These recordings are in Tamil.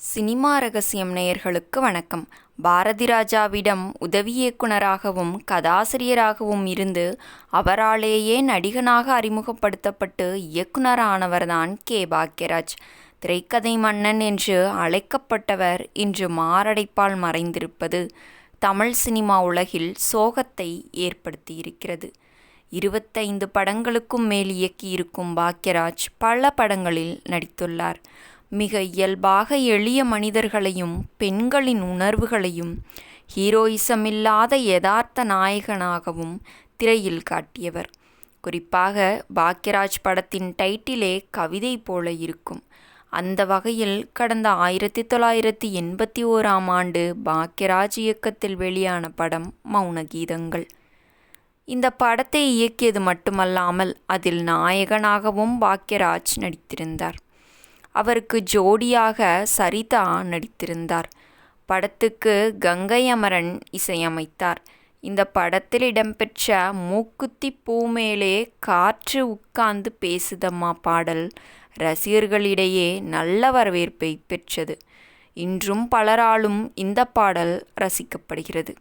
சினிமா ரகசியம் நேயர்களுக்கு வணக்கம். பாரதி ராஜாவிடம் உதவி இயக்குனராகவும் கதாசிரியராகவும் இருந்து அவராலேயே நடிகனாக அறிமுகப்படுத்தப்பட்டு இயக்குனரானவர்தான் கே. பாக்யராஜ். திரைக்கதை மன்னன் என்று அழைக்கப்பட்டவர் இன்று மாரடைப்பால் மறைந்திருப்பது தமிழ் சினிமா உலகில் சோகத்தை ஏற்படுத்தியிருக்கிறது. 25 படங்களுக்கும் மேல் இயக்கியிருக்கும் பாக்யராஜ் பல படங்களில் நடித்துள்ளார். மிக இயல்பாக எளிய மனிதர்களையும் பெண்களின் உணர்வுகளையும் ஹீரோயிசமில்லாத யதார்த்த நாயகனாகவும் திரையில் காட்டியவர். குறிப்பாக பாக்யராஜ் படத்தின் டைட்டிலே கவிதை போல இருக்கும். அந்த வகையில் கடந்த 1981ஆம் ஆண்டு பாக்யராஜ் இயக்கத்தில் வெளியான படம் மௌனகீதங்கள். இந்த படத்தை இயக்கியது மட்டுமல்லாமல் அதில் நாயகனாகவும் பாக்யராஜ் நடித்திருந்தார். அவருக்கு ஜோடியாக சரிதா நடித்திருந்தார். படத்துக்கு கங்கை அமரன் இசையமைத்தார். இந்த படத்தில் இடம்பெற்ற மூக்குத்தி பூ மேலே காற்று உட்கார்ந்து பேசுதம்மா பாடல் ரசிகர்களிடையே நல்ல வரவேற்பை பெற்றது. இன்றும் பலராலும் இந்த பாடல் ரசிக்கப்படுகிறது.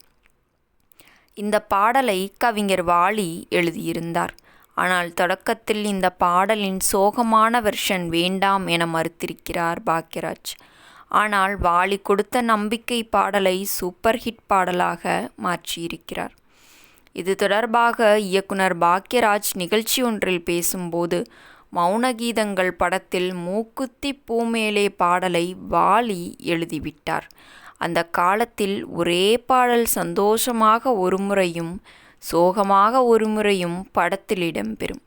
இந்த பாடலை கவிஞர் வாலி எழுதியிருந்தார். ஆனால் தொடக்கத்தில் இந்த பாடலின் சோகமான வெர்ஷன் வேண்டாம் என மறுத்திருக்கிறார் பாக்யராஜ். ஆனால் வாலி கொடுத்த நம்பிக்கை பாடலை சூப்பர் ஹிட் பாடலாக மாற்றியிருக்கிறார். இது தொடர்பாக இயக்குனர் பாக்யராஜ் நிகழ்ச்சி ஒன்றில் பேசும்போது, மௌனகீதங்கள் படத்தில் மூக்குத்தி பூமேலே பாடலை வாலி எழுதிவிட்டார். அந்த காலத்தில் ஒரே பாடல் சந்தோஷமாக ஒரு முறையும் சோகமாக ஒரு முறையும் படத்தில் இடம்பெறும்.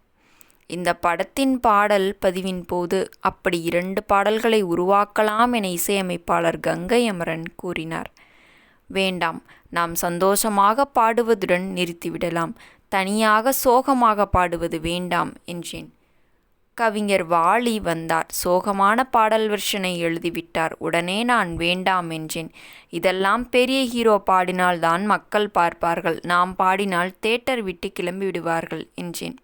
இந்த படத்தின் பாடல் பதிவின் போது அப்படி 2 பாடல்களை உருவாக்கலாம் என இசையமைப்பாளர் கங்கை அமரன் கூறினார். வேண்டாம், நாம் சந்தோஷமாக பாடுவதுடன் நிறுத்திவிடலாம், தனியாக சோகமாக பாடுவது வேண்டாம் என்றேன். கவிஞர் வாலி வந்தார், சோகமான பாடல் வெர்ஷனை எழுதிவிட்டார். உடனே நான் வேண்டாம் என்றேன். இதெல்லாம் பெரிய ஹீரோ பாடினால் தான் மக்கள் பார்ப்பார்கள், நாம் பாடினால் தியேட்டர் விட்டு கிளம்பி விடுவார்கள் என்றேன்.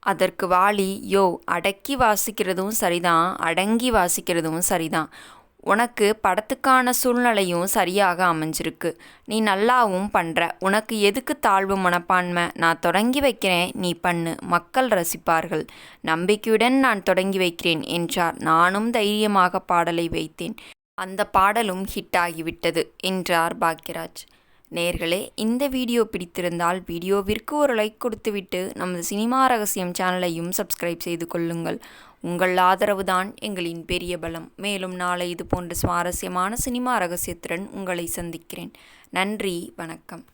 அதற்கு வாலி, யோ, அடக்கி வாசிக்கிறதும் சரிதான், அடங்கி வாசிக்கிறதும் சரிதான். உனக்கு படத்துக்கான சூழ்நிலையும் சரியாக அமைஞ்சிருக்கு, நீ நல்லாவும் பண்ணுற, உனக்கு எதுக்கு தாழ்வு மனப்பான்மை? நான் தொடங்கி வைக்கிறேன், நீ பண்ணு, மக்கள் ரசிப்பார்கள், நம்பிக்கையுடன் நான் தொடங்கி வைக்கிறேன் என்றார். நானும் தைரியமாக பாடலை வைத்தேன். அந்த பாடலும் ஹிட் ஆகிவிட்டது என்றார் பாக்யராஜ். நேயர்களே, இந்த வீடியோ பிடித்திருந்தால் வீடியோவிற்கு ஒரு லைக் கொடுத்துவிட்டு நமது சினிமா ரகசியம் சேனலையும் சப்ஸ்கிரைப் செய்து கொள்ளுங்கள். உங்கள் ஆதரவுதான் எங்களின் பெரிய பலம். மேலும் நாளை இது போன்ற சுவாரஸ்யமான சினிமா ரகசியத்துடன் உங்களை சந்திக்கிறேன். நன்றி, வணக்கம்.